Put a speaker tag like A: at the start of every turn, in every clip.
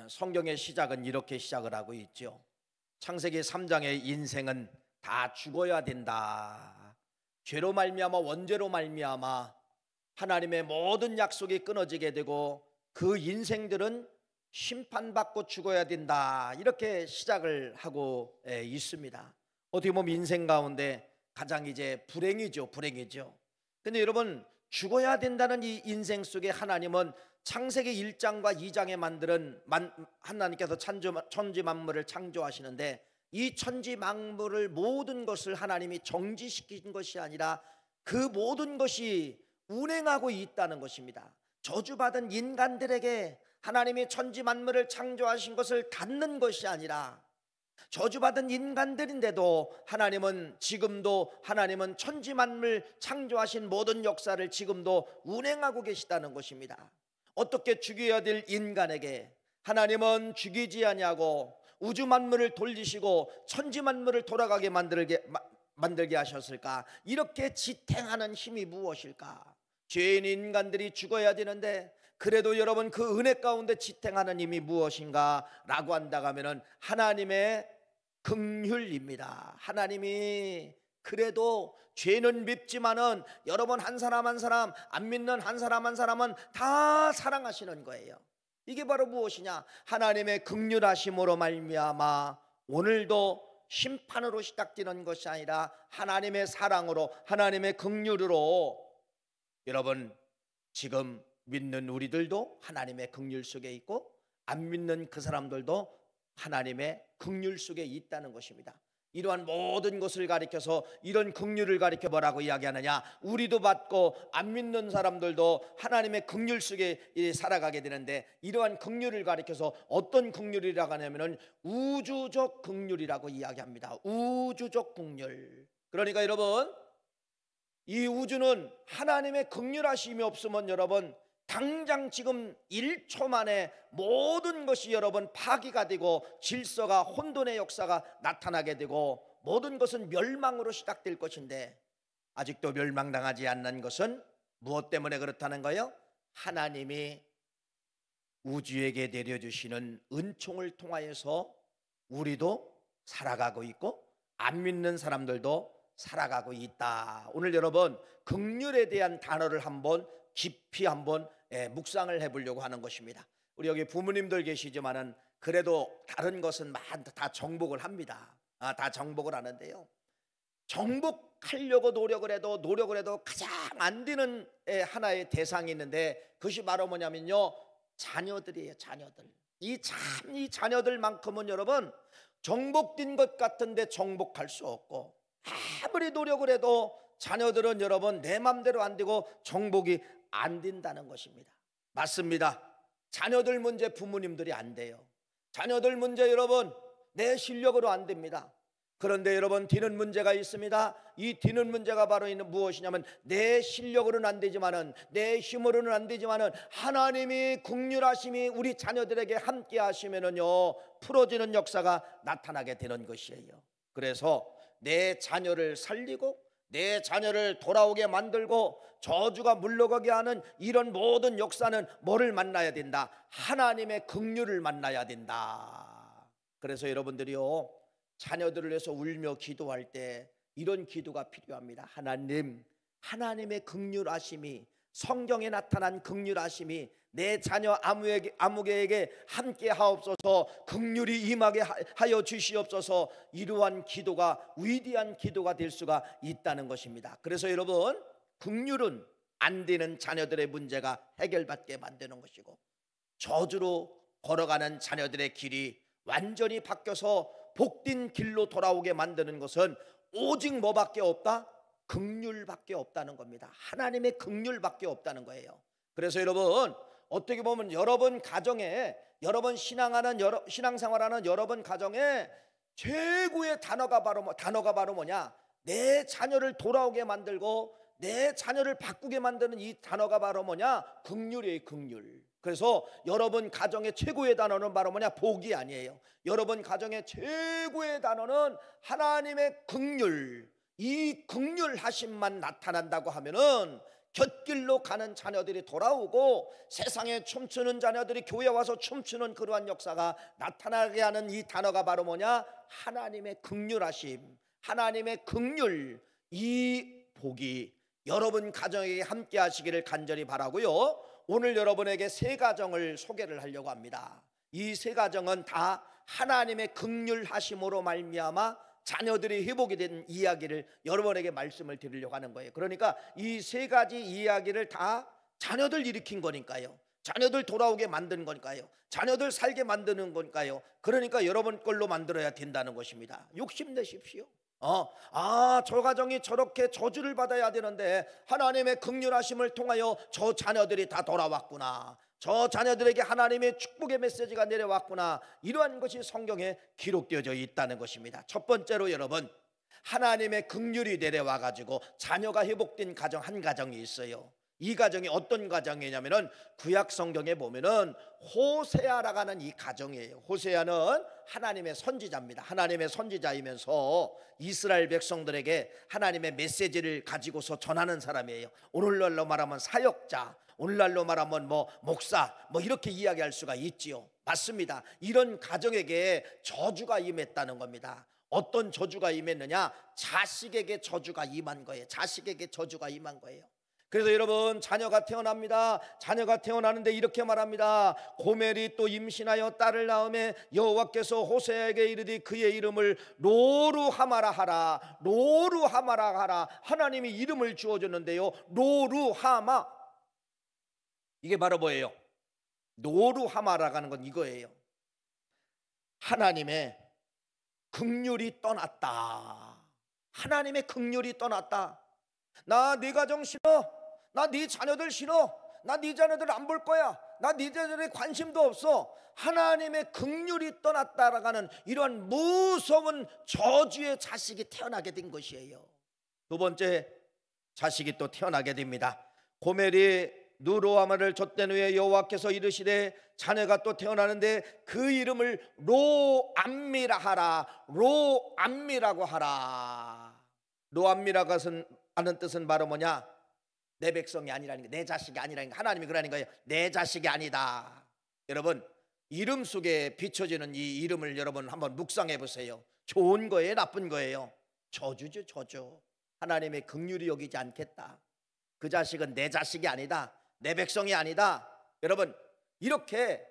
A: 성경의 시작은 이렇게 시작을 하고 있죠. 창세기 3장의 인생은 다 죽어야 된다. 죄로 말미암아 원죄로 말미암아 하나님의 모든 약속이 끊어지게 되고 그 인생들은 심판받고 죽어야 된다. 이렇게 시작을 하고 있습니다. 어떻게 보면 인생 가운데 가장 불행이죠. 근데 여러분, 죽어야 된다는 이 인생 속에 하나님은 창세기 1장과 2장에 만드는 하나님께서 천지 만물을 창조하시는데, 이 천지 만물을 모든 것을 하나님이 정지시킨 것이 아니라 그 모든 것이 운행하고 있다는 것입니다. 저주받은 인간들에게 하나님이 천지 만물을 창조하신 것을 닫는 것이 아니라, 저주받은 인간들인데도 하나님은 천지 만물 창조하신 모든 역사를 지금도 운행하고 계시다는 것입니다. 어떻게 죽여야 될 인간에게 하나님은 죽이지 아니하고 우주 만물을 돌리시고 천지 만물을 돌아가게 만들게 하셨을까? 이렇게 지탱하는 힘이 무엇일까? 죄인 인간들이 죽어야 되는데 그래도 여러분, 그 은혜 가운데 지탱하는 힘이 무엇인가 라고 한다고 하면은 하나님의 긍휼입니다. 하나님이 그래도 죄는 밉지만은 여러분, 한 사람 한 사람, 안 믿는 한 사람 한 사람은 다 사랑하시는 거예요. 이게 바로 무엇이냐? 하나님의 긍휼하심으로 말미암아 오늘도 심판으로 시작되는 것이 아니라 하나님의 사랑으로, 하나님의 긍휼으로, 여러분, 지금 믿는 우리들도 하나님의 긍휼 속에 있고 안 믿는 그 사람들도 하나님의 긍휼 속에 있다는 것입니다. 이러한 모든 것을 가리켜서 이런 긍휼을 가리켜 뭐라고 이야기하느냐? 우리도 받고 안 믿는 사람들도 하나님의 긍휼 속에 살아가게 되는데, 이러한 긍휼을 가리켜서 어떤 긍휼이라고 하냐면은 우주적 긍휼이라고 이야기합니다. 우주적 긍휼. 그러니까 여러분, 이 우주는 하나님의 긍휼하심이 없으면 여러분, 당장 지금 1초 만에 모든 것이 여러분 파기가 되고 질서가, 혼돈의 역사가 나타나게 되고 모든 것은 멸망으로 시작될 것인데, 아직도 멸망당하지 않는 것은 무엇 때문에 그렇다는 거예요? 하나님이 우주에게 내려주시는 은총을 통하여서 우리도 살아가고 있고 안 믿는 사람들도 살아가고 있다. 오늘 여러분, 긍휼에 대한 단어를 깊이 묵상을 해보려고 하는 것입니다. 우리 여기 부모님들 계시지만은 그래도 다른 것은 다 정복을 합니다. 다 정복을 하는데요, 정복하려고 노력을 해도 가장 안 되는 하나의 대상이 있는데, 그것이 바로 뭐냐면요, 자녀들이에요. 자녀들. 이 자녀들만큼은 여러분, 정복된 것 같은데 정복할 수 없고, 아무리 노력을 해도 자녀들은 여러분 내 맘대로 안 되고 정복이 안 된다는 것입니다. 맞습니다. 자녀들 문제 부모님들이 안 돼요. 자녀들 문제 여러분 내 실력으로 안 됩니다. 그런데 여러분, 뒤는 문제가 있습니다. 이 뒤는 문제가 바로 무엇이냐면, 내 실력으로는 안 되지만은, 내 힘으로는 안 되지만은 하나님이 긍휼하심이 우리 자녀들에게 함께 하시면은요, 풀어지는 역사가 나타나게 되는 것이에요. 그래서 내 자녀를 살리고 내 자녀를 돌아오게 만들고 저주가 물러가게 하는 이런 모든 역사는 뭐를 만나야 된다? 하나님의 긍휼을 만나야 된다. 그래서 여러분들이요, 자녀들을 위해서 울며 기도할 때 이런 기도가 필요합니다. 하나님의 긍휼하심이, 성경에 나타난 긍휼하심이 내 자녀 아무개에게 함께 하옵소서, 긍휼이 임하게 하여 주시옵소서. 이러한 기도가 위대한 기도가 될 수가 있다는 것입니다. 그래서 여러분, 긍휼은 안 되는 자녀들의 문제가 해결받게 만드는 것이고, 저주로 걸어가는 자녀들의 길이 완전히 바뀌어서 복된 길로 돌아오게 만드는 것은 오직 뭐밖에 없다? 긍휼밖에 없다는 겁니다. 하나님의 긍휼밖에 없다는 거예요. 그래서 여러분, 어떻게 보면 여러분 가정에, 여러분 신앙생활하는 여러분 가정에 최고의 단어가 바로 뭐냐? 내 자녀를 돌아오게 만들고 내 자녀를 바꾸게 만드는 이 단어가 바로 뭐냐? 긍휼이에요. 긍휼. 그래서 여러분 가정의 최고의 단어는 바로 뭐냐? 복이 아니에요. 여러분 가정의 최고의 단어는 하나님의 긍휼. 이 긍휼하심만 나타난다고 하면은 곁길로 가는 자녀들이 돌아오고 세상에 춤추는 자녀들이 교회 와서 춤추는 그러한 역사가 나타나게 하는 이 단어가 바로 뭐냐? 하나님의 긍휼하심, 하나님의 긍휼. 이 복이 여러분 가정에게 함께 하시기를 간절히 바라고요. 오늘 여러분에게 세 가정을 소개를 하려고 합니다. 이 세 가정은 다 하나님의 긍휼하심으로 말미암아 자녀들이 회복이 된 이야기를 여러분에게 말씀을 드리려고 하는 거예요. 그러니까 이 세 가지 이야기를 다 자녀들 일으킨 거니까요. 자녀들 돌아오게 만든 거니까요. 자녀들 살게 만드는 거니까요. 그러니까 여러분 걸로 만들어야 된다는 것입니다. 욕심내십시오. 저 가정이 저렇게 저주를 받아야 되는데 하나님의 긍휼하심을 통하여 저 자녀들이 다 돌아왔구나, 저 자녀들에게 하나님의 축복의 메시지가 내려왔구나, 이러한 것이 성경에 기록되어져 있다는 것입니다. 첫 번째로 여러분, 하나님의 긍휼이 내려와 가지고 자녀가 회복된 가정 한 가정이 있어요. 이 가정이 어떤 가정이냐면은 구약 성경에 보면은 호세아라고 하는 이 가정이에요. 호세아는 하나님의 선지자입니다. 하나님의 선지자이면서 이스라엘 백성들에게 하나님의 메시지를 가지고서 전하는 사람이에요. 오늘날로 말하면 사역자, 오늘날로 말하면 목사 이렇게 이야기할 수가 있지요. 맞습니다. 이런 가정에게 저주가 임했다는 겁니다. 어떤 저주가 임했느냐? 자식에게 저주가 임한 거예요. 자식에게 저주가 임한 거예요. 그래서 여러분, 자녀가 태어납니다. 자녀가 태어나는데 이렇게 말합니다. 고멜이 또 임신하여 딸을 낳음에 여호와께서 호세아에게 이르되 그의 이름을 로루하마라 하라. 로루하마라 하라. 하나님이 이름을 주어줬는데요, 로루하마, 이게 바로 뭐예요? 노루하마라고 하는 건 이거예요. 하나님의 긍휼이 떠났다. 하나님의 긍휼이 떠났다. 나 네 가정 싫어. 나 네 자녀들 싫어. 나 네 자녀들 안 볼 거야. 나 네 자녀들에 관심도 없어. 하나님의 긍휼이 떠났다라고 하는 이러한 무서운 저주의 자식이 태어나게 된 것이에요. 두 번째, 자식이 또 태어나게 됩니다. 고멜이 누로아마를 줬던 후에 여호와께서 이르시되 자녀가 또 태어나는데 그 이름을 로암미라 하라. 로암미라고 하라. 로암미라고 하는 뜻은 바로 뭐냐? 내 백성이 아니라는 거, 내 자식이 아니라는 거. 하나님이 그러는 거예요. 내 자식이 아니다. 여러분, 이름 속에 비춰지는 이 이름을 여러분 한번 묵상해 보세요. 좋은 거예요, 나쁜 거예요? 저주죠, 저주. 하나님의 긍휼이 여기지 않겠다. 그 자식은 내 자식이 아니다. 내 백성이 아니다. 여러분, 이렇게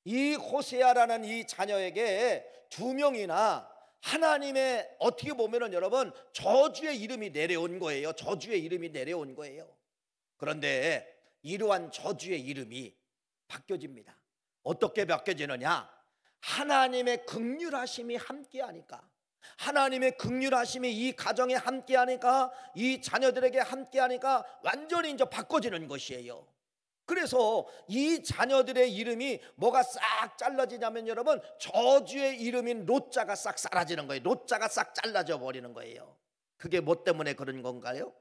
A: 이 호세아라는 이 자녀에게 두 명이나 하나님의 어떻게 보면은 여러분 저주의 이름이 내려온 거예요. 저주의 이름이 내려온 거예요. 그런데 이러한 저주의 이름이 바뀌어집니다. 어떻게 바뀌어지느냐? 하나님의 긍휼하심이 함께하니까, 하나님의 긍휼하심이 이 가정에 함께하니까, 이 자녀들에게 함께하니까 완전히 이제 바꿔지는 것이에요. 그래서 이 자녀들의 이름이 뭐가 싹 잘라지냐면 여러분, 저주의 이름인 로자가 싹 사라지는 거예요. 로자가 싹 잘라져 버리는 거예요. 그게 뭐 때문에 그런 건가요?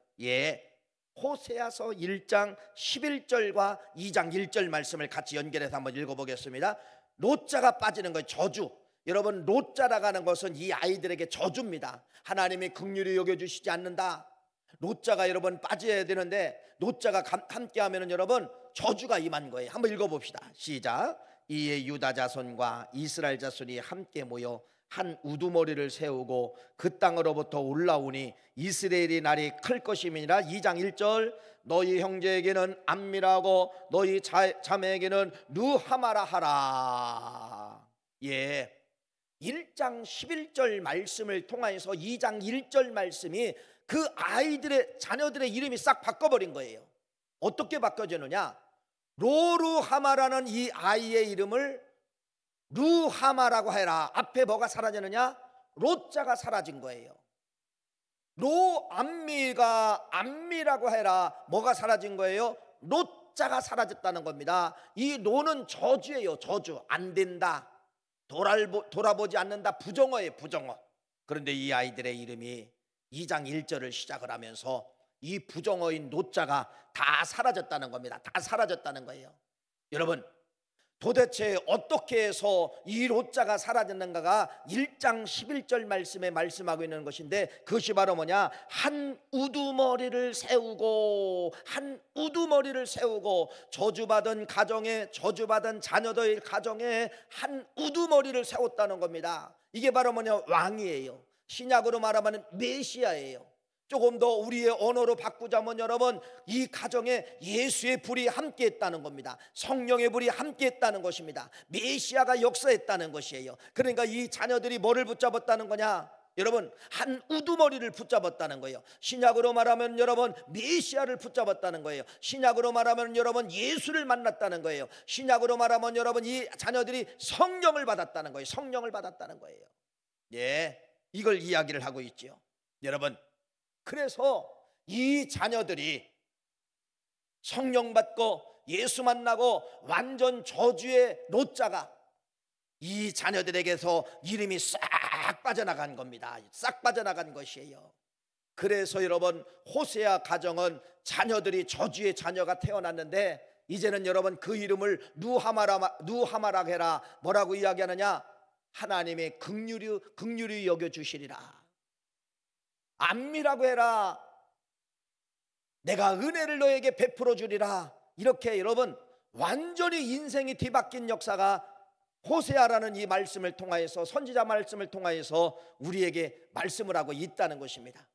A: 호세아서 1장 11절과 2장 1절 말씀을 같이 연결해서 한번 읽어보겠습니다. 로자가 빠지는 거예요. 저주. 여러분, 로자라고 하는 것은 이 아이들에게 저주입니다. 하나님이 긍휼히 여겨주시지 않는다. 로자가 여러분 빠져야 되는데 로자가 함께하면 여러분 저주가 임한 거예요. 한번 읽어봅시다. 시작. 이에 유다 자손과 이스라엘 자손이 함께 모여 한 우두머리를 세우고 그 땅으로부터 올라오니 이스라엘의 날이 클 것임이니라. 2장 1절. 너희 형제에게는 암미라고 너희 자매에게는 루하마라 하라. 1장 11절 말씀을 통하여서 2장 1절 말씀이 그 아이들의 자녀들의 이름이 싹 바꿔버린 거예요. 어떻게 바꿔지느냐? 로루하마라는 이 아이의 이름을 루하마라고 해라. 앞에 뭐가 사라지느냐? 로자가 사라진 거예요. 로암미가 암미라고 해라. 뭐가 사라진 거예요? 로자가 사라졌다는 겁니다. 이 로는 저주예요. 저주. 안 된다, 돌아보지 않는다, 부정어예요. 부정어. 그런데 이 아이들의 이름이 2장 1절을 시작을 하면서 이 부정어인 노자가 다 사라졌다는 겁니다. 다 사라졌다는 거예요. 여러분, 도대체 어떻게 해서 이 롯자가 사라졌는가가 1장 11절 말씀에 말씀하고 있는 것인데, 그것이 바로 뭐냐, 한 우두머리를 세우고 저주받은 가정에, 저주받은 자녀들 가정에 한 우두머리를 세웠다는 겁니다. 이게 바로 뭐냐, 왕이에요. 신약으로 말하면 메시아예요. 조금 더 우리의 언어로 바꾸자면 여러분, 이 가정에 예수의 불이 함께했다는 겁니다. 성령의 불이 함께했다는 것입니다. 메시아가 역사했다는 것이에요. 그러니까 이 자녀들이 뭐를 붙잡았다는 거냐, 여러분, 한 우두머리를 붙잡았다는 거예요. 신약으로 말하면 여러분, 메시아를 붙잡았다는 거예요. 신약으로 말하면 여러분, 예수를 만났다는 거예요. 신약으로 말하면 여러분, 이 자녀들이 성령을 받았다는 거예요. 성령을 받았다는 거예요. 예, 이걸 이야기를 하고 있죠. 여러분, 그래서 이 자녀들이 성령 받고 예수 만나고 완전 저주의 롯자가 이 자녀들에게서 이름이 싹 빠져나간 겁니다. 싹 빠져나간 것이에요. 그래서 여러분, 호세아 가정은 자녀들이 저주의 자녀가 태어났는데, 이제는 여러분 그 이름을 누하마라게라, 뭐라고 이야기하느냐, 하나님의 긍휼히 여겨주시리라, 안미라고 해라, 내가 은혜를 너에게 베풀어 주리라. 이렇게 여러분 완전히 인생이 뒤바뀐 역사가 호세아라는 이 말씀을 통하여서, 선지자 말씀을 통하여서 우리에게 말씀을 하고 있다는 것입니다.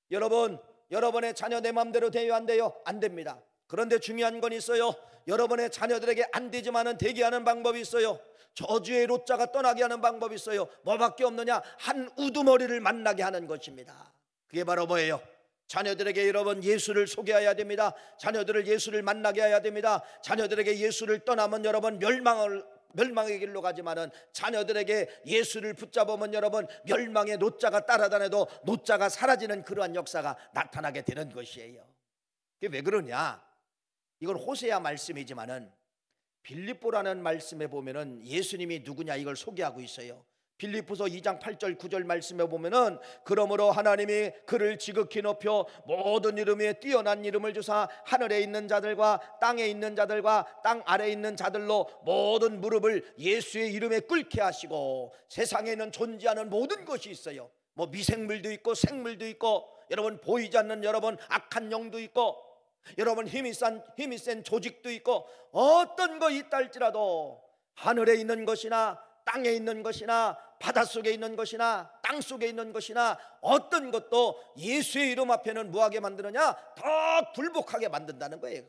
A: 여러분, 여러분의 자녀 내 마음대로 돼요, 안 돼요? 안 됩니다. 그런데 중요한 건 있어요. 여러분의 자녀들에게 안 되지만은 되게 하는 방법이 있어요. 저주의 롯자가 떠나게 하는 방법이 있어요. 뭐밖에 없느냐, 한 우두머리를 만나게 하는 것입니다. 그게 바로 뭐예요? 자녀들에게 여러분 예수를 소개해야 됩니다. 자녀들을 예수를 만나게 해야 됩니다. 자녀들에게 예수를 떠나면 여러분 멸망의 길로 가지만은, 자녀들에게 예수를 붙잡으면 여러분 멸망의 롯자가 따라다녀도 롯자가 사라지는 그러한 역사가 나타나게 되는 것이에요. 그게 왜 그러냐, 이건 호세아 말씀이지만은 빌립보라는 말씀에 보면은 예수님이 누구냐 이걸 소개하고 있어요. 빌립보서 2장 8절 9절 말씀에 보면은, 그러므로 하나님이 그를 지극히 높여 모든 이름에 뛰어난 이름을 주사 하늘에 있는 자들과 땅에 있는 자들과 땅 아래에 있는 자들로 모든 무릎을 예수의 이름에 꿇게 하시고, 세상에는 존재하는 모든 것이 있어요. 뭐 미생물도 있고 생물도 있고, 여러분 보이지 않는 여러분 악한 영도 있고, 여러분 힘이 센 조직도 있고, 어떤 거 있다 할지라도 하늘에 있는 것이나 땅에 있는 것이나 바닷속에 있는 것이나 땅속에 있는 것이나 어떤 것도 예수의 이름 앞에는 뭐하게 만드느냐, 더 굴복하게 만든다는 거예요.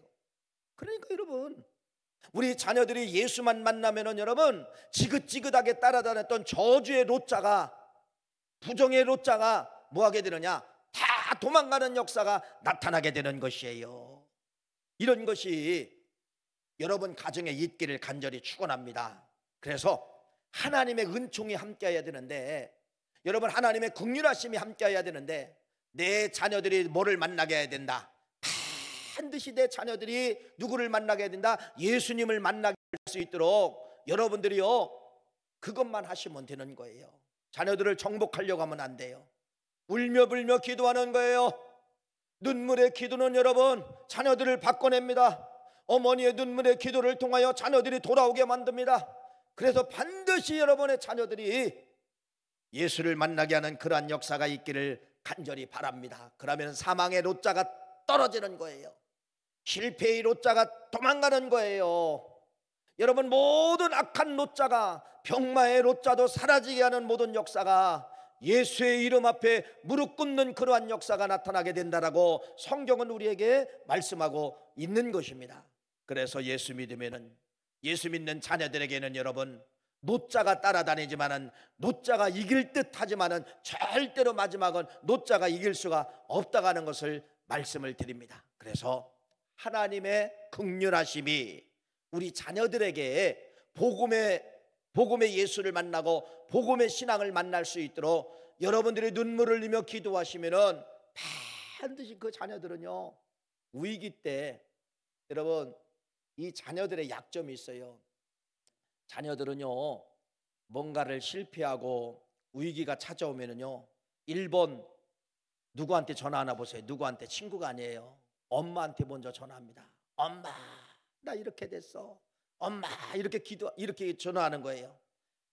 A: 그러니까 여러분, 우리 자녀들이 예수만 만나면은 여러분 지긋지긋하게 따라다녔던 저주의 롯자가, 부정의 롯자가 뭐하게 되느냐, 다 도망가는 역사가 나타나게 되는 것이에요. 이런 것이 여러분 가정에 있기를 간절히 축원합니다. 그래서 하나님의 은총이 함께해야 되는데, 여러분 하나님의 긍휼하심이 함께해야 되는데, 내 자녀들이 뭐를 만나게 해야 된다? 반드시 내 자녀들이 누구를 만나게 해야 된다? 예수님을 만나게 할 수 있도록 여러분들이요 그것만 하시면 되는 거예요. 자녀들을 정복하려고 하면 안 돼요. 울며 불며 기도하는 거예요. 눈물의 기도는 여러분 자녀들을 바꿔냅니다. 어머니의 눈물의 기도를 통하여 자녀들이 돌아오게 만듭니다. 그래서 반드시 여러분의 자녀들이 예수를 만나게 하는 그러한 역사가 있기를 간절히 바랍니다. 그러면 사망의 롯자가 떨어지는 거예요. 실패의 롯자가 도망가는 거예요. 여러분 모든 악한 롯자가, 병마의 롯자도 사라지게 하는 모든 역사가 예수의 이름 앞에 무릎 꿇는 그러한 역사가 나타나게 된다라고 성경은 우리에게 말씀하고 있는 것입니다. 그래서 예수 믿으면은, 예수 믿는 자녀들에게는 여러분 롯자가 따라다니지만은, 롯자가 이길 듯 하지만은 절대로 마지막은 롯자가 이길 수가 없다고 하는 것을 말씀을 드립니다. 그래서 하나님의 긍휼하심이 우리 자녀들에게 복음의 예수를 만나고 복음의 신앙을 만날 수 있도록 여러분들이 눈물을 흘리며 기도하시면은 반드시 그 자녀들은요 위기 때, 여러분 이 자녀들의 약점이 있어요. 자녀들은요 뭔가를 실패하고 위기가 찾아오면은요 1번 누구한테 전화하나 보세요. 누구한테? 친구가 아니에요. 엄마한테 먼저 전화합니다. 엄마 나 이렇게 됐어. 엄마 이렇게 전화하는 거예요.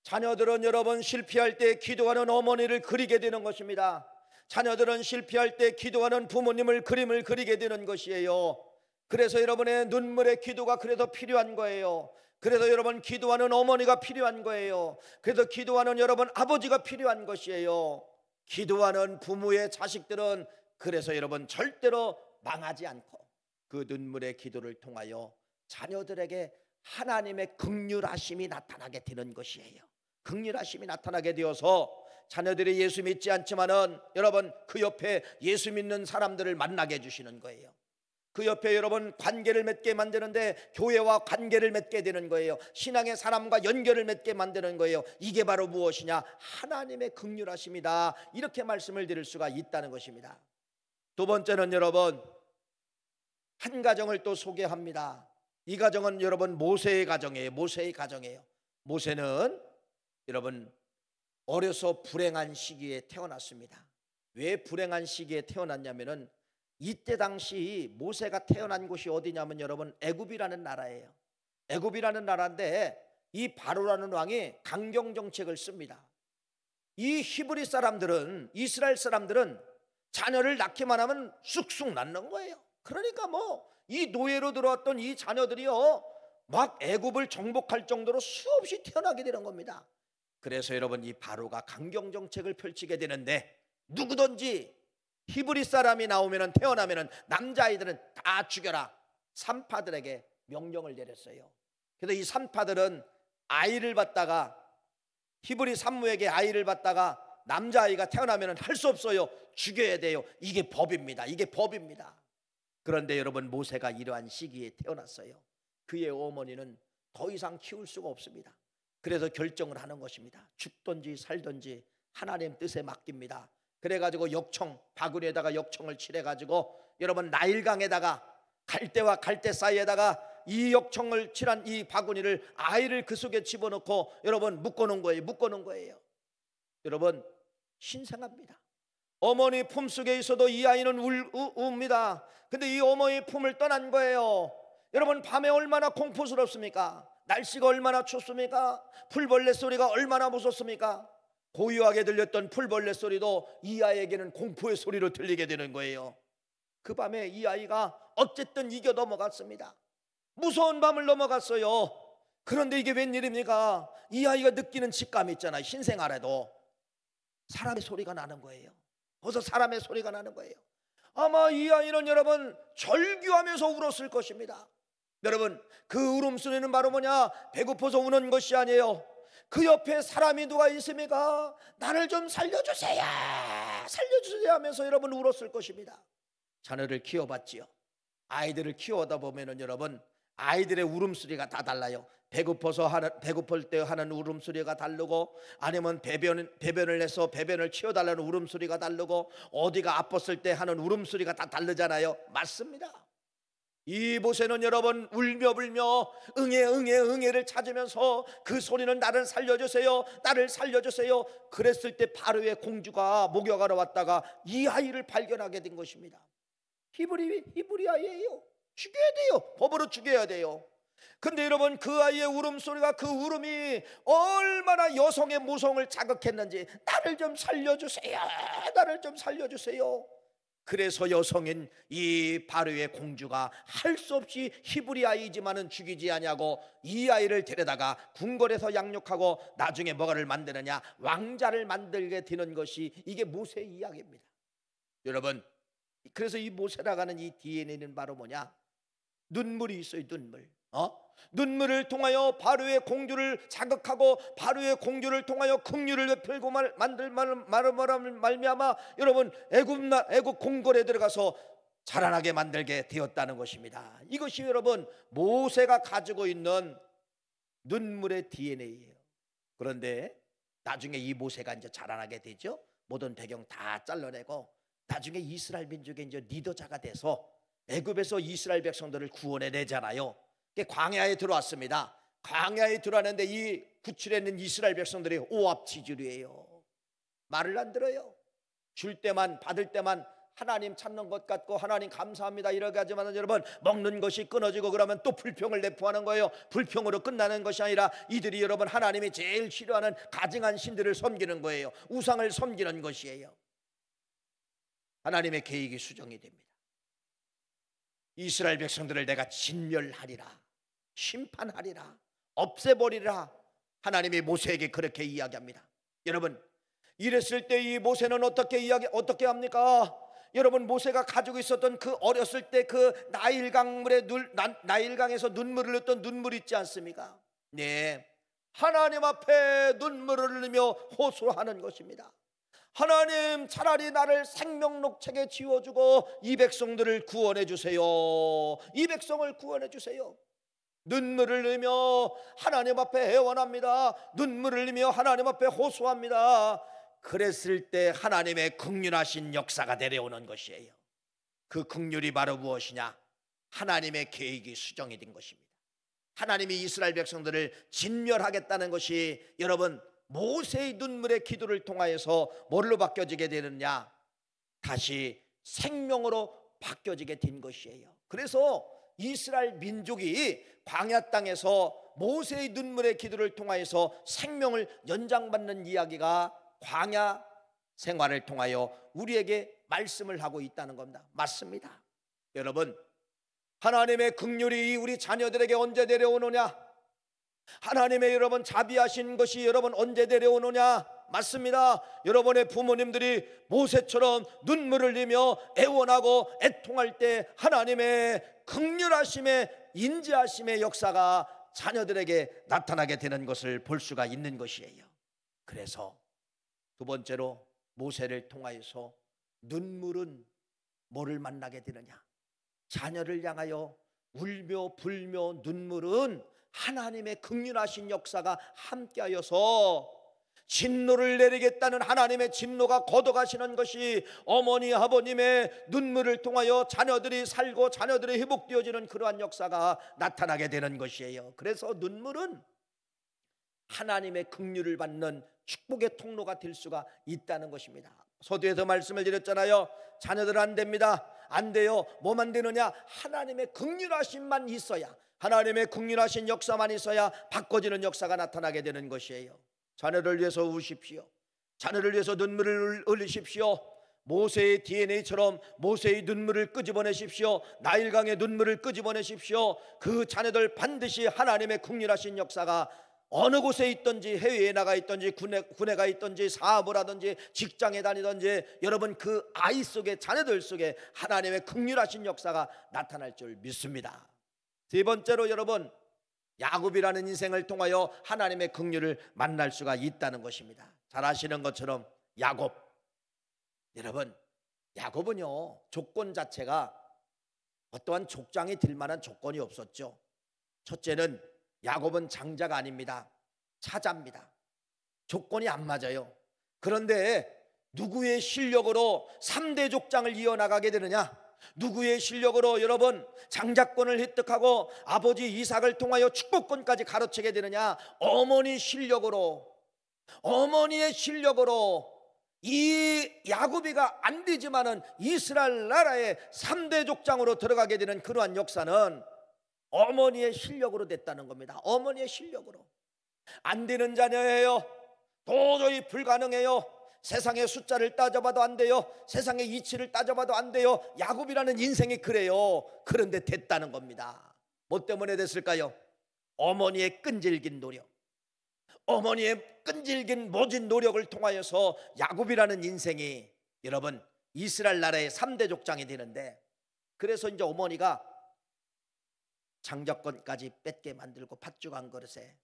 A: 자녀들은 여러분 실패할 때 기도하는 어머니를 그리게 되는 것입니다. 자녀들은 실패할 때 기도하는 부모님을 그림을 그리게 되는 것이에요. 그래서 여러분의 눈물의 기도가 그래서 필요한 거예요. 그래서 여러분 기도하는 어머니가 필요한 거예요. 그래서 기도하는 여러분 아버지가 필요한 것이에요. 기도하는 부모의 자식들은 그래서 여러분 절대로 망하지 않고 그 눈물의 기도를 통하여 자녀들에게 하나님의 긍휼하심이 나타나게 되는 것이에요. 긍휼하심이 나타나게 되어서 자녀들이 예수 믿지 않지만은 여러분 그 옆에 예수 믿는 사람들을 만나게 해주시는 거예요. 그 옆에 여러분 관계를 맺게 만드는데 교회와 관계를 맺게 되는 거예요. 신앙의 사람과 연결을 맺게 만드는 거예요. 이게 바로 무엇이냐? 하나님의 긍휼하심이다. 이렇게 말씀을 드릴 수가 있다는 것입니다. 두 번째는 여러분 한 가정을 또 소개합니다. 이 가정은 여러분 모세의 가정이에요. 모세의 가정이에요. 모세는 여러분 어려서 불행한 시기에 태어났습니다. 왜 불행한 시기에 태어났냐면은 이때 당시 모세가 태어난 곳이 어디냐면 여러분 애굽이라는 나라예요. 애굽이라는 나라인데 이 바로라는 왕이 강경 정책을 씁니다. 이 히브리 사람들은 이스라엘 사람들은 자녀를 낳기만 하면 쑥쑥 낳는 거예요. 그러니까 뭐 이 노예로 들어왔던 이 자녀들이요 막 애굽을 정복할 정도로 수없이 태어나게 되는 겁니다. 그래서 여러분 이 바로가 강경 정책을 펼치게 되는데 누구든지 히브리 사람이 나오면은 태어나면은 남자아이들은 다 죽여라. 산파들에게 명령을 내렸어요. 그래서 이 산파들은 아이를 받다가 히브리 산모에게 아이를 받다가 남자아이가 태어나면은 할 수 없어요. 죽여야 돼요. 이게 법입니다. 이게 법입니다. 그런데 여러분 모세가 이러한 시기에 태어났어요. 그의 어머니는 더 이상 키울 수가 없습니다. 그래서 결정을 하는 것입니다. 죽든지 살든지 하나님 뜻에 맡깁니다. 그래가지고 역청 바구니에다가 역청을 칠해가지고 여러분 나일강에다가 갈대와 갈대 사이에다가 이 역청을 칠한 이 바구니를 아이를 그 속에 집어넣고 여러분 묶어놓은 거예요. 여러분 신생합니다. 어머니 품속에 있어도 이 아이는 웁니다. 근데 이 어머니 품을 떠난 거예요. 여러분 밤에 얼마나 공포스럽습니까? 날씨가 얼마나 춥습니까? 풀벌레 소리가 얼마나 무섭습니까? 고요하게 들렸던 풀벌레 소리도 이 아이에게는 공포의 소리로 들리게 되는 거예요. 그 밤에 이 아이가 어쨌든 이겨 넘어갔습니다. 무서운 밤을 넘어갔어요. 그런데 이게 웬일입니까? 이 아이가 느끼는 직감이 있잖아요. 신생아래도 사람의 소리가 나는 거예요. 어서 사람의 소리가 나는 거예요. 아마 이 아이는 여러분 절규하면서 울었을 것입니다. 여러분 그 울음소리는 바로 뭐냐? 배고파서 우는 것이 아니에요. 그 옆에 사람이 누가 있습니까? 나를 좀 살려주세요 하면서 여러분 울었을 것입니다. 자녀를 키워봤지요. 아이들을 키워다 보면은 여러분 아이들의 울음소리가 다 달라요. 배고플 때 하는 울음소리가 다르고, 아니면 배변을 해서 배변을 치워달라는 울음소리가 다르고, 어디가 아팠을 때 하는 울음소리가 다 다르잖아요. 맞습니다. 이 모세는 여러분 울며불며 응애를 찾으면서 그 소리는 나를 살려주세요, 나를 살려주세요. 그랬을 때 바로의 공주가 목욕하러 왔다가 이 아이를 발견하게 된 것입니다. 히브리 아이예요. 죽여야 돼요. 법으로 죽여야 돼요. 근데 여러분 그 아이의 울음소리가, 그 울음이 얼마나 여성의 모성을 자극했는지, 나를 좀 살려주세요, 나를 좀 살려주세요. 그래서 여성인 이 바로의 공주가 할 수 없이 히브리 아이지만은 죽이지 아니하고 이 아이를 데려다가 궁궐에서 양육하고 나중에 뭐가를 만드느냐? 왕자를 만들게 되는 것이 이게 모세의 이야기입니다. 여러분, 그래서 이 모세라고 하는 이 DNA는 바로 뭐냐? 눈물이 있어요. 눈물을 통하여 바로의 공주를 자극하고 바로의 공주를 통하여 긍휼을 베풀고 말미암아 여러분 애굽 궁궐에 들어가서 자라나게 만들게 되었다는 것입니다. 이것이 여러분 모세가 가지고 있는 눈물의 DNA예요. 그런데 나중에 이 모세가 이제 자라나게 되죠. 모든 배경 다 잘라내고 나중에 이스라엘 민족의 이제 리더자가 돼서 애굽에서 이스라엘 백성들을 구원해 내잖아요. 광야에 들어왔습니다. 광야에 들어왔는데 이 구출해 있는 이스라엘 백성들이 오합지졸이에요. 말을 안 들어요. 줄 때만 받을 때만 하나님 찾는 것 같고 하나님 감사합니다 이렇게 하지만 여러분 먹는 것이 끊어지고 그러면 또 불평을 내포하는 거예요. 불평으로 끝나는 것이 아니라 이들이 여러분 하나님이 제일 싫어하는 가증한 신들을 섬기는 거예요. 우상을 섬기는 것이에요. 하나님의 계획이 수정이 됩니다. 이스라엘 백성들을 내가 진멸하리라, 심판하리라, 없애버리라. 하나님이 모세에게 그렇게 이야기합니다. 여러분 이랬을 때 이 모세는 어떻게 합니까? 여러분 모세가 가지고 있었던 그 어렸을 때 그 나일강에서 눈물을 흘렸던 눈물 있지 않습니까? 네, 하나님 앞에 눈물을 흘리며 호소하는 것입니다. 하나님 차라리 나를 생명록책에 지워주고 이 백성들을 구원해 주세요. 이 백성을 구원해 주세요. 눈물을 흘리며 하나님 앞에 애원합니다. 눈물을 흘리며 하나님 앞에 호소합니다. 그랬을 때 하나님의 긍휼하신 역사가 내려오는 것이에요. 그 긍휼이 바로 무엇이냐? 하나님의 계획이 수정이 된 것입니다. 하나님이 이스라엘 백성들을 진멸하겠다는 것이 여러분 모세의 눈물의 기도를 통하여서 뭘로 바뀌어지게 되느냐? 다시 생명으로 바뀌어지게 된 것이에요. 그래서 이스라엘 민족이 광야 땅에서 모세의 눈물의 기도를 통하여서 생명을 연장받는 이야기가 광야 생활을 통하여 우리에게 말씀을 하고 있다는 겁니다. 맞습니다. 여러분 하나님의 긍휼이 우리 자녀들에게 언제 내려오느냐? 하나님의 여러분 자비하신 것이 여러분 언제 내려오느냐? 맞습니다. 여러분의 부모님들이 모세처럼 눈물을 흘리며 애원하고 애통할 때 하나님의 긍휼하심의 인지하심의 역사가 자녀들에게 나타나게 되는 것을 볼 수가 있는 것이에요. 그래서 두 번째로 모세를 통하여서 눈물은 뭐를 만나게 되느냐? 자녀를 향하여 울며 불며 눈물은 하나님의 긍휼하신 역사가 함께하여서 진노를 내리겠다는 하나님의 진노가 걷어가시는 것이 어머니 아버님의 눈물을 통하여 자녀들이 살고 자녀들이 회복되어지는 그러한 역사가 나타나게 되는 것이에요. 그래서 눈물은 하나님의 긍휼을 받는 축복의 통로가 될 수가 있다는 것입니다. 서두에서 말씀을 드렸잖아요. 자녀들 안 됩니다. 안 돼요. 뭐만 되느냐? 하나님의 긍휼하심만 있어야, 하나님의 긍휼하신 역사만 있어야 바꿔지는 역사가 나타나게 되는 것이에요. 자녀를 위해서 우십시오. 자녀를 위해서 눈물을 흘리십시오. 모세의 DNA처럼 모세의 눈물을 끄집어내십시오. 나일강의 눈물을 끄집어내십시오. 그 자녀들 반드시 하나님의 긍휼하신 역사가 어느 곳에 있든지, 해외에 나가 있든지, 군에 가 있든지, 사업을 하든지, 직장에 다니든지, 여러분 그 아이 속에, 자녀들 속에 하나님의 긍휼하신 역사가 나타날 줄 믿습니다. 세 번째로 여러분 야곱이라는 인생을 통하여 하나님의 긍휼을 만날 수가 있다는 것입니다. 잘 아시는 것처럼 야곱, 여러분 야곱은요 조건 자체가 어떠한 족장이 될 만한 조건이 없었죠. 첫째는 야곱은 장자가 아닙니다. 차자입니다. 조건이 안 맞아요. 그런데 누구의 실력으로 3대 족장을 이어나가게 되느냐? 누구의 실력으로 여러분 장자권을 획득하고 아버지 이삭을 통하여 축복권까지 가로채게 되느냐? 어머니 실력으로, 어머니의 실력으로. 이 야곱이가 안 되지만은 이스라엘 나라의 3대 족장으로 들어가게 되는 그러한 역사는 어머니의 실력으로 됐다는 겁니다. 어머니의 실력으로. 안 되는 자녀예요. 도저히 불가능해요. 세상의 숫자를 따져봐도 안 돼요. 세상의 이치를 따져봐도 안 돼요. 야곱이라는 인생이 그래요. 그런데 됐다는 겁니다. 뭐 때문에 됐을까요? 어머니의 끈질긴 노력, 어머니의 끈질긴 모진 노력을 통하여서 야곱이라는 인생이 여러분 이스라엘 나라의 3대 족장이 되는데, 그래서 이제 어머니가 장자권까지 뺏게 만들고 팥죽 한 그릇에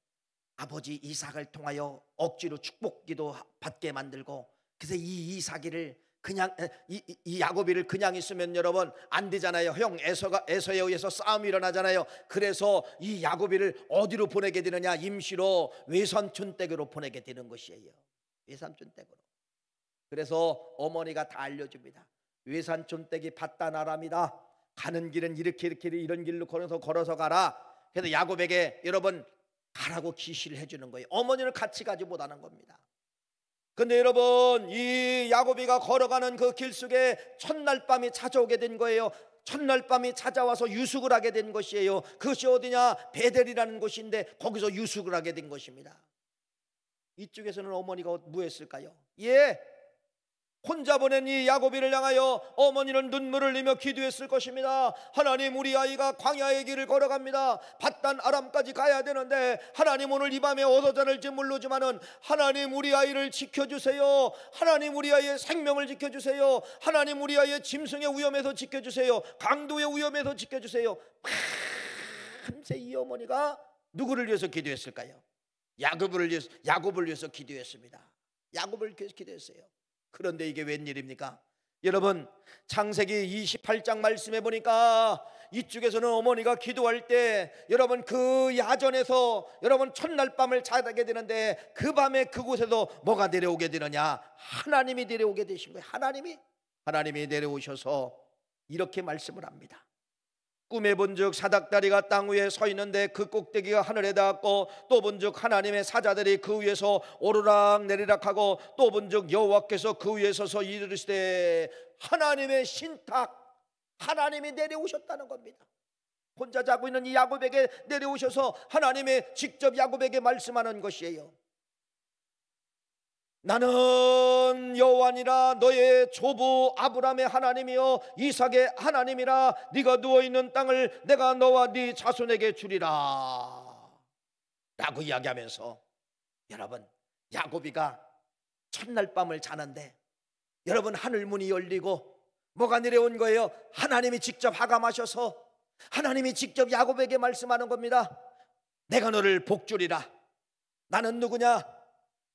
A: 아버지 이삭을 통하여 억지로 축복기도 받게 만들고, 그래서 이 이삭이를 그냥 이 야곱이를 그냥 있으면 여러분 안 되잖아요. 형 에서에 의해서 싸움이 일어나잖아요. 그래서 이 야곱이를 어디로 보내게 되느냐? 임시로 외삼촌 댁으로 보내게 되는 것이에요. 외삼촌 댁으로. 그래서 어머니가 다 알려줍니다. 외삼촌 댁이 바다나라입니다. 가는 길은 이렇게 이런 길로 걸어서 가라. 그래서 야곱에게 여러분 가라고 지시를 해주는 거예요. 어머니는 같이 가지 못하는 겁니다. 근데 여러분, 이 야곱이가 걸어가는 그 길 속에 첫날 밤이 찾아오게 된 거예요. 첫날 밤이 찾아와서 유숙을 하게 된 것이에요. 그것이 어디냐? 베델이라는 곳인데 거기서 유숙을 하게 된 것입니다. 이쪽에서는 어머니가 뭐 했을까요? 혼자 보낸 이 야곱이를 향하여 어머니는 눈물을 흘리며 기도했을 것입니다. 하나님, 우리 아이가 광야의 길을 걸어갑니다. 밧단 아람까지 가야 되는데 하나님, 오늘 이 밤에 어디서 자랄지 모르지만은 하나님, 우리 아이를 지켜주세요. 하나님, 우리 아이의 생명을 지켜주세요. 하나님, 우리 아이의 짐승의 위험에서 지켜주세요. 강도의 위험에서 지켜주세요. 밤새 이 어머니가 누구를 위해서 기도했을까요? 야곱을 위해서 기도했습니다. 야곱을 위해서 기도했어요. 그런데 이게 웬일입니까? 여러분, 창세기 28장 말씀해 보니까 이쪽에서는 어머니가 기도할 때 여러분 그 야전에서 여러분 첫날 밤을 자게 되는데 그 밤에 그곳에서 뭐가 내려오게 되느냐? 하나님이 내려오게 되신 거예요. 하나님이 내려오셔서 이렇게 말씀을 합니다. 꿈에 본즉 사닥다리가 땅 위에 서 있는데 그 꼭대기가 하늘에 닿았고, 또 본즉 하나님의 사자들이 그 위에서 오르락 내리락 하고, 또 본즉 여호와께서 그 위에 서서 이르시되, 하나님의 신탁, 하나님이 내려오셨다는 겁니다. 혼자 자고 있는 이 야곱에게 내려오셔서 하나님이 직접 야곱에게 말씀하는 것이에요. 나는 여호와니라, 너의 조부 아브라함의 하나님이요 이삭의 하나님이라. 네가 누워있는 땅을 내가 너와 네 자손에게 주리라 라고 이야기하면서, 여러분, 야곱이가 첫날 밤을 자는데 여러분 하늘문이 열리고 뭐가 내려온 거예요? 하나님이 직접 하감하셔서 하나님이 직접 야곱에게 말씀하는 겁니다. 내가 너를 복주리라. 나는 누구냐?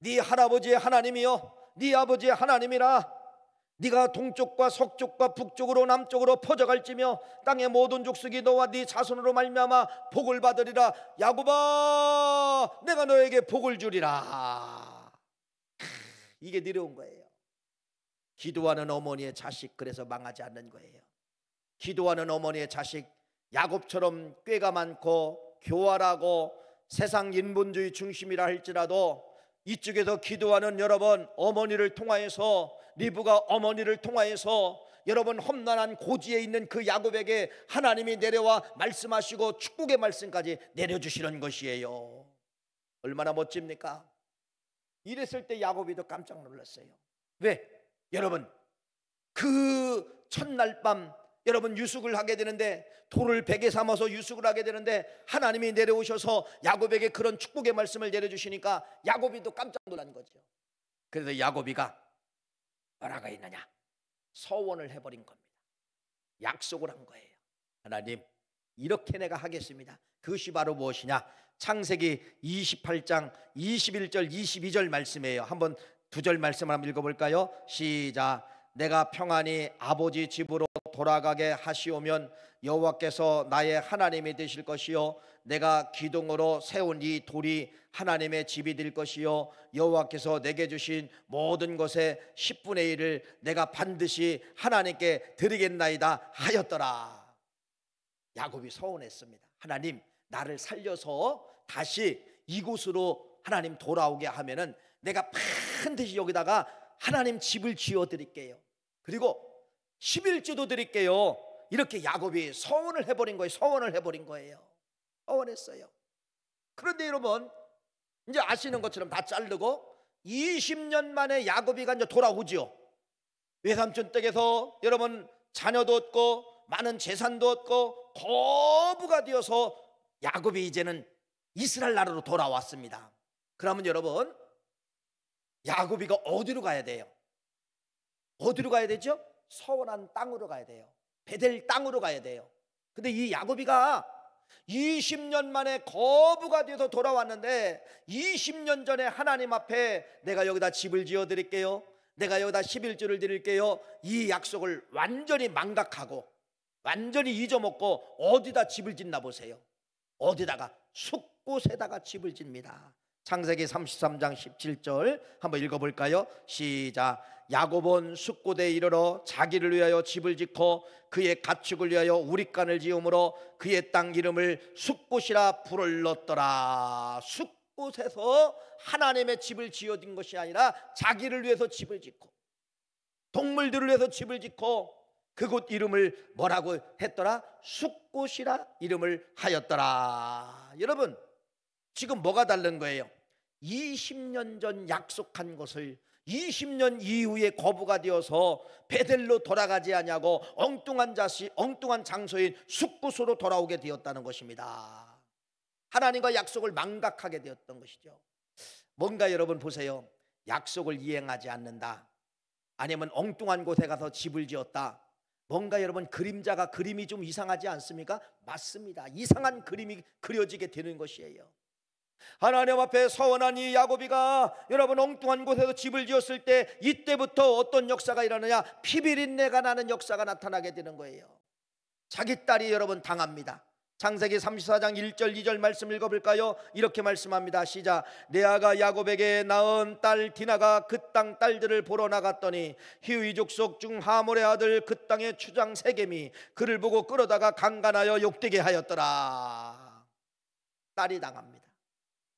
A: 네 할아버지의 하나님이요 네 아버지의 하나님이라. 네가 동쪽과 서쪽과 북쪽으로 남쪽으로 퍼져갈지며 땅의 모든 족속이 너와 네 자손으로 말미암아 복을 받으리라. 야곱아, 내가 너에게 복을 주리라. 이게 내려온 거예요. 기도하는 어머니의 자식, 그래서 망하지 않는 거예요. 기도하는 어머니의 자식, 야곱처럼 꾀가 많고 교활하고 세상 인본주의 중심이라 할지라도 이쪽에서 기도하는 여러분 어머니를 통하여서, 리브가 어머니를 통하여서 여러분 험난한 고지에 있는 그 야곱에게 하나님이 내려와 말씀하시고 축복의 말씀까지 내려주시는 것이에요. 얼마나 멋집니까? 이랬을 때 야곱이도 깜짝 놀랐어요. 왜? 여러분, 그 첫날 밤 여러분 유숙을 하게 되는데, 돌을 베개 삼아서 유숙을 하게 되는데 하나님이 내려오셔서 야곱에게 그런 축복의 말씀을 내려주시니까 야곱이도 깜짝 놀란 거죠. 그래서 야곱이가 뭐라고 했느냐? 서원을 해버린 겁니다. 약속을 한 거예요. 하나님, 이렇게 내가 하겠습니다. 그것이 바로 무엇이냐? 창세기 28장 21절 22절 말씀이에요. 한번 두 절 말씀을 한번 읽어볼까요? 시작. 내가 평안히 아버지 집으로 돌아가게 하시오면 여호와께서 나의 하나님이 되실 것이요 내가 기둥으로 세운 이 돌이 하나님의 집이 될 것이요 여호와께서 내게 주신 모든 것의 10분의 1을 내가 반드시 하나님께 드리겠나이다 하였더라. 야곱이 서원했습니다. 하나님, 나를 살려서 다시 이곳으로 하나님 돌아오게 하면은 내가 반드시 여기다가 하나님 집을 지어 드릴게요. 그리고 11조도 드릴게요. 이렇게 야곱이 서원을 해버린 거예요. 서원했어요. 그런데 여러분, 이제 아시는 것처럼 다 자르고 20년 만에 야곱이가 이제 돌아오죠. 외삼촌 댁에서 여러분 자녀도 얻고 많은 재산도 얻고 거부가 되어서 야곱이 이제는 이스라엘 나라로 돌아왔습니다. 그러면 여러분, 야곱이가 어디로 가야 돼요? 어디로 가야 되죠? 서원한 땅으로 가야 돼요. 베델 땅으로 가야 돼요. 근데 이 야곱이가 20년 만에 거부가 돼서 돌아왔는데 20년 전에 하나님 앞에 내가 여기다 집을 지어 드릴게요, 내가 여기다 11조를 드릴게요, 이 약속을 완전히 망각하고 완전히 잊어먹고 어디다 집을 짓나 보세요. 어디다가? 숫곳에다가 집을 짓니다. 창세기 33장 17절 한번 읽어볼까요? 시작. 야곱은 숫곳에 이르러 자기를 위하여 집을 짓고 그의 가축을 위하여 우릿간을 지음으로 그의 땅 이름을 숫곳이라 불렀더라. 숲곳에서 하나님의 집을 지어진 것이 아니라 자기를 위해서 집을 짓고 동물들을 위해서 집을 짓고 그곳 이름을 뭐라고 했더라? 숲곳이라 이름을 하였더라. 여러분, 지금 뭐가 다른 거예요? 20년 전 약속한 것을 20년 이후에 거부가 되어서 베델로 돌아가지 않냐고 엉뚱한 장소인 숲곳으로 돌아오게 되었다는 것입니다. 하나님과 약속을 망각하게 되었던 것이죠. 뭔가 여러분 보세요. 약속을 이행하지 않는다, 아니면 엉뚱한 곳에 가서 집을 지었다. 뭔가 여러분 그림이 좀 이상하지 않습니까? 맞습니다. 이상한 그림이 그려지게 되는 것이에요. 하나님 앞에 서원한 이 야곱이가 여러분 엉뚱한 곳에서 집을 지었을 때 이때부터 어떤 역사가 일어나냐? 피비린내가 나는 역사가 나타나게 되는 거예요. 자기 딸이 여러분 당합니다. 창세기 34장 1절 2절 말씀 읽어볼까요? 이렇게 말씀합니다. 시작. 레아가 야곱에게 낳은 딸 디나가 그 땅 딸들을 보러 나갔더니 히위 족속 중 하몰의 아들 그 땅의 추장 세겜이 그를 보고 끌어다가 강간하여 욕되게 하였더라. 딸이 당합니다.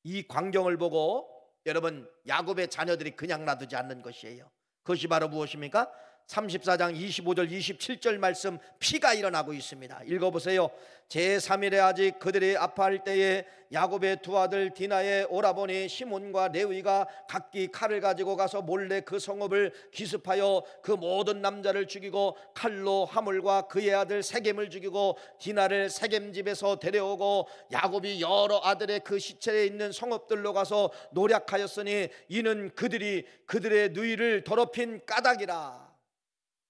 A: 이 광경을 보고 여러분 야곱의 자녀들이 그냥 놔두지 않는 것이에요. 그것이 바로 무엇입니까? 34장 25절 27절 말씀, 피가 일어나고 있습니다. 읽어보세요. 제3일에 아직 그들이 아파할 때에 야곱의 두 아들 디나의 오라버니 시몬과 레위가 각기 칼을 가지고 가서 몰래 그 성읍을 기습하여 그 모든 남자를 죽이고 칼로 하몰과 그의 아들 세겜을 죽이고 디나를 세겜 집에서 데려오고 야곱이 여러 아들의 그 시체에 있는 성읍들로 가서 노략하였으니 이는 그들의 누이를 더럽힌 까닭이라.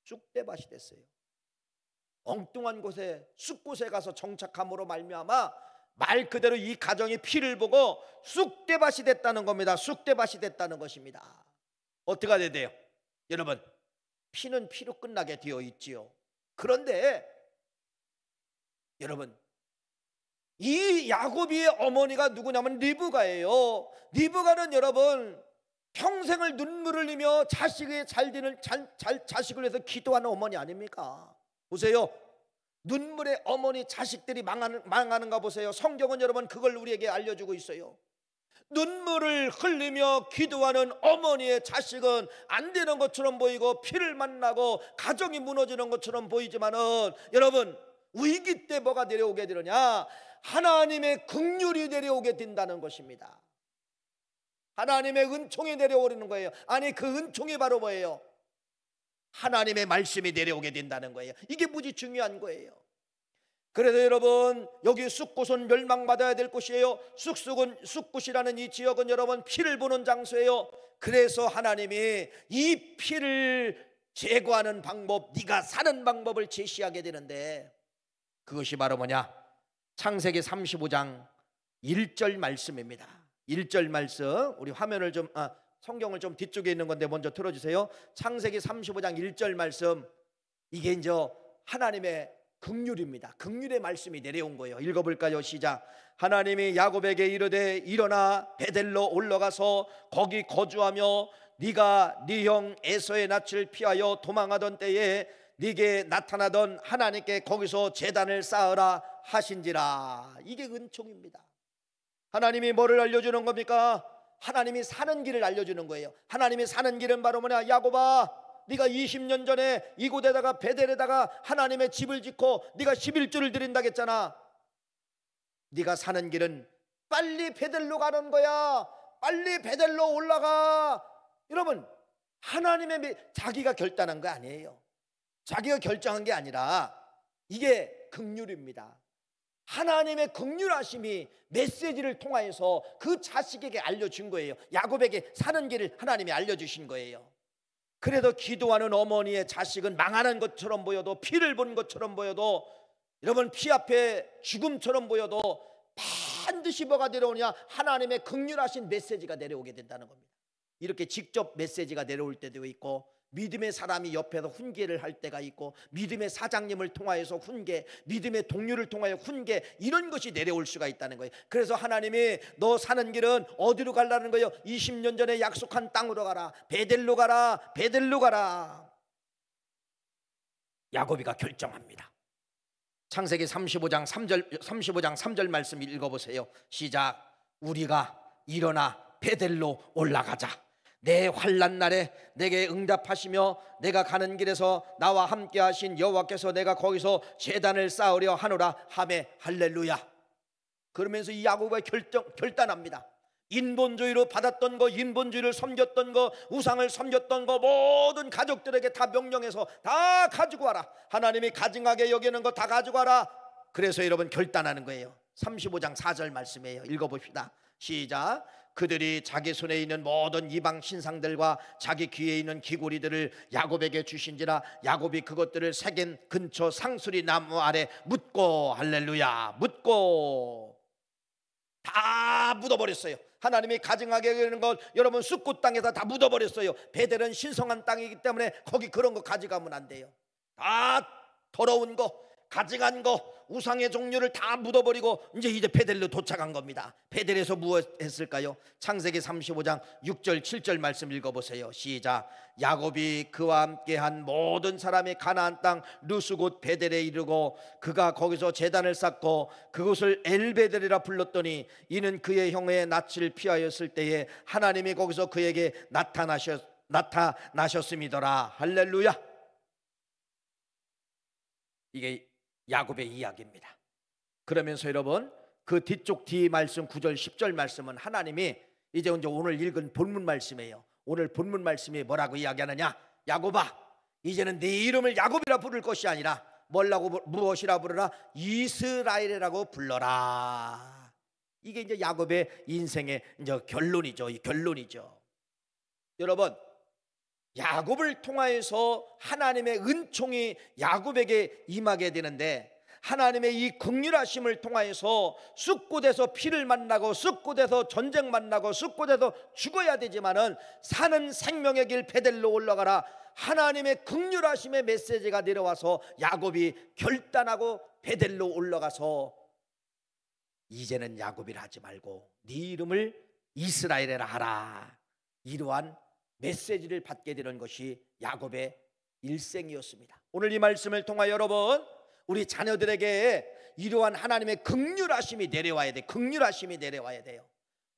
A: 쑥대밭이 됐어요. 엉뚱한 곳에 숲곳에 가서 정착함으로 말미암아 말 그대로 이 가정이 피를 보고 쑥대밭이 됐다는 겁니다. 쑥대밭이 됐다는 것입니다. 어떻게 해야 돼요? 여러분, 피는 피로 끝나게 되어 있지요. 그런데 여러분, 이 야곱의 어머니가 누구냐면 리브가예요. 리브가는 여러분 평생을 눈물을 흘리며 자식을 자식을 위해서 기도하는 어머니 아닙니까? 보세요. 눈물의 어머니 자식들이 망하는가 보세요. 성경은 여러분 그걸 우리에게 알려주고 있어요. 눈물을 흘리며 기도하는 어머니의 자식은 안 되는 것처럼 보이고 피를 만나고 가정이 무너지는 것처럼 보이지만은 여러분 위기 때 뭐가 내려오게 되느냐? 하나님의 긍휼이 내려오게 된다는 것입니다. 하나님의 은총이 내려오는 거예요. 아니 그 은총이 바로 뭐예요? 하나님의 말씀이 내려오게 된다는 거예요. 이게 무지 중요한 거예요. 그래서 여러분 여기 숲곳은 멸망받아야 될 곳이에요. 숲곳이라는 이 지역은 여러분 피를 보는 장소예요. 그래서 하나님이 이 피를 제거하는 방법, 네가 사는 방법을 제시하게 되는데 그것이 바로 뭐냐? 창세기 35장 1절 말씀입니다. 1절 말씀, 우리 화면을 좀 성경을 좀 뒤쪽에 있는 건데 먼저 틀어주세요. 창세기 35장 1절 말씀, 이게 이제 하나님의 긍휼입니다. 긍휼의 말씀이 내려온 거예요. 읽어볼까요? 시작. 하나님이 야곱에게 이르되 일어나 베델로 올라가서 거기 거주하며 네가 네 형 에서의 낯을 피하여 도망하던 때에 네게 나타나던 하나님께 거기서 제단을 쌓으라 하신지라. 이게 은총입니다. 하나님이 뭐를 알려주는 겁니까? 하나님이 사는 길을 알려주는 거예요. 하나님이 사는 길은 바로 뭐냐? 야곱아, 네가 20년 전에 이곳에다가 베델에다가 하나님의 집을 짓고 네가 11조를 드린다고 했잖아. 네가 사는 길은 빨리 베델로 가는 거야. 빨리 베델로 올라가. 여러분, 하나님의 자기가 결단한 거 아니에요. 자기가 결정한 게 아니라 이게 긍휼입니다. 하나님의 긍휼하심이 메시지를 통하여서 그 자식에게 알려준 거예요. 야곱에게 사는 길을 하나님이 알려주신 거예요. 그래도 기도하는 어머니의 자식은 망하는 것처럼 보여도, 피를 본 것처럼 보여도, 여러분 피 앞에 죽음처럼 보여도 반드시 뭐가 내려오냐? 하나님의 긍휼하신 메시지가 내려오게 된다는 겁니다. 이렇게 직접 메시지가 내려올 때도 있고, 믿음의 사람이 옆에서 훈계를 할 때가 있고, 믿음의 사장님을 통하여서 훈계, 믿음의 동료를 통하여 훈계, 이런 것이 내려올 수가 있다는 거예요. 그래서 하나님이 너 사는 길은 어디로 가라는 거예요? 20년 전에 약속한 땅으로 가라. 베델로 가라. 베델로 가라. 야곱이가 결정합니다. 창세기 35장 3절 말씀 읽어보세요. 시작. 우리가 일어나 베델로 올라가자. 내 환난 날에 내게 응답하시며 내가 가는 길에서 나와 함께 하신 여호와께서 내가 거기서 제단을 쌓으려 하노라 하매 할렐루야. 그러면서 이 야고보가 결단합니다. 인본주의로 받았던 거, 인본주의를 섬겼던 거, 우상을 섬겼던 거 모든 가족들에게 다 명령해서 다 가지고 와라. 하나님이 가증하게 여기는 거 다 가지고 와라. 그래서 여러분 결단하는 거예요. 35장 4절 말씀이에요. 읽어봅시다. 시작. 그들이 자기 손에 있는 모든 이방 신상들과 자기 귀에 있는 귀고리들을 야곱에게 주신지라 야곱이 그것들을 세겜 근처 상수리 나무 아래 묻고, 할렐루야, 묻고 다 묻어버렸어요. 하나님이 가증하게 하는 걸 여러분 숫꽃 땅에다 다 묻어버렸어요. 베델은 신성한 땅이기 때문에 거기 그런 거 가져가면 안 돼요. 다 더러운 거, 가증한 거, 우상의 종류를 다 묻어버리고 이제 베델로 도착한 겁니다. 베델에서 무엇 했을까요? 창세기 35장 6절 7절 말씀 읽어보세요. 시작. 야곱이 그와 함께한 모든 사람이 가나안 땅 루스 곧 베델에 이르고 그가 거기서 제단을 쌓고 그곳을 엘베델이라 불렀더니 이는 그의 형의 낯을 피하였을 때에 하나님이 거기서 그에게 나타나셨음이더라. 할렐루야. 이게 야곱의 이야기입니다. 그러면서 여러분 그 뒤쪽 뒤 말씀 9절 10절 말씀은 하나님이 이제 오늘 읽은 본문 말씀이에요. 오늘 본문 말씀이 뭐라고 이야기하느냐? 야곱아, 이제는 네 이름을 야곱이라 부를 것이 아니라 무엇이라 부르라? 이스라엘이라고 불러라. 이게 이제 야곱의 인생의 이제 결론이죠. 이 결론이죠. 여러분, 야곱을 통하여서 하나님의 은총이 야곱에게 임하게 되는데 하나님의 이 긍휼하심을 통하여서 쑥곳에서 피를 만나고 쑥곳에서 전쟁 만나고 쑥곳에서 죽어야 되지만은 사는 생명의 길 베델로 올라가라. 하나님의 긍휼하심의 메시지가 내려와서 야곱이 결단하고 베델로 올라가서 이제는 야곱이라 하지 말고 네 이름을 이스라엘이라 하라. 이러한 메시지를 받게 되는 것이 야곱의 일생이었습니다. 오늘 이 말씀을 통하여 여러분 우리 자녀들에게 이러한 하나님의 긍휼하심이 내려와야 돼. 긍휼하심이 내려와야 돼요.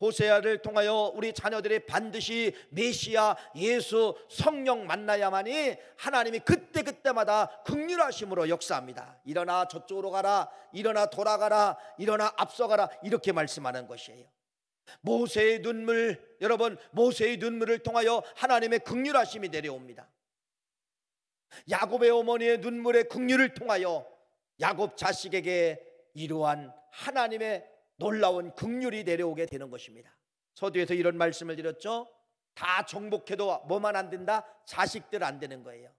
A: 호세아를 통하여 우리 자녀들이 반드시 메시아 예수 성령 만나야만이 하나님이 그때그때마다 긍휼하심으로 역사합니다. 일어나 저쪽으로 가라, 일어나 돌아가라, 일어나 앞서가라, 이렇게 말씀하는 것이에요. 모세의 눈물, 여러분 모세의 눈물을 통하여 하나님의 긍휼하심이 내려옵니다. 야곱의 어머니의 눈물의 긍휼을 통하여 야곱 자식에게 이러한 하나님의 놀라운 긍휼이 내려오게 되는 것입니다. 서두에서 이런 말씀을 드렸죠. 다 정복해도 뭐만 안 된다? 자식들 안 되는 거예요.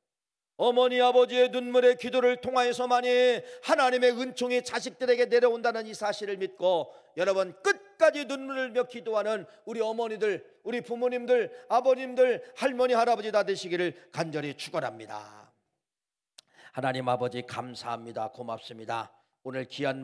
A: 어머니 아버지의 눈물의 기도를 통하여서만이 하나님의 은총이 자식들에게 내려온다는 이 사실을 믿고 여러분 끝까지 눈물을 흘려 기도하는 우리 어머니들, 우리 부모님들, 아버님들, 할머니, 할아버지 다 되시기를 간절히 축원합니다. 하나님 아버지 감사합니다. 고맙습니다. 오늘 귀한